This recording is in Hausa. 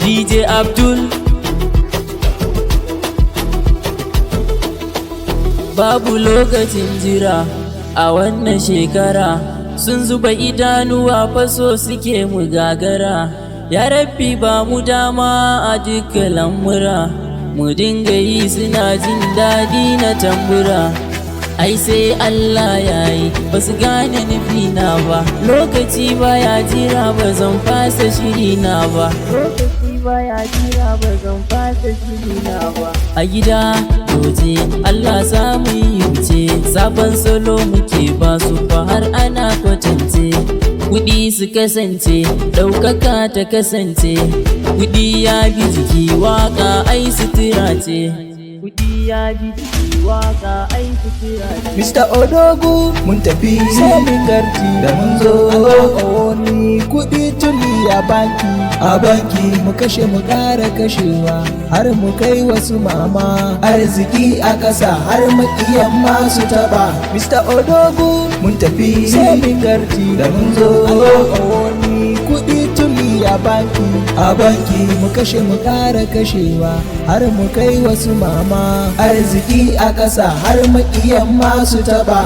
DJ Abdul. Babu lokacin jira a wannan shekara, sun zuba idanuwa faso suke mu gagara. Ya rabbi ba mu dama a dukkan lamura, mu dinga yi suna jin daɗi na tambura. Ai sai Allah ya yi, ba su gane nufina ba, lokaci baya jira ba zan fasa shirina ba. Lokaci baya jira ba zan fasa shirina ba. A gida doje Allah za mu yi wuce, sabon salo muke ba su fa har ana kwatance. Kuɗi su kasance, ɗaukaka ta kasance, kuɗi ya bi jiki waƙa ai sutura ce. Kuɗi ya bi jiki waƙa ai sutura ce. Mr. Odogu mun tafi sai mun garti da mun zo. Wani kuɗi tuli a banki mu kashe mu ƙara kashewa har mu kai wasu mama. Arziki a ƙasa har maƙiyan masu taɓa. Mr. Odogu mun tafi sai mun garti da mun zo. Wani kuɗi tuli a banki mu kashe mu ƙara kashewa har mu kai wasu mama. Arziki a ƙasa har maƙiyan masu taɓa.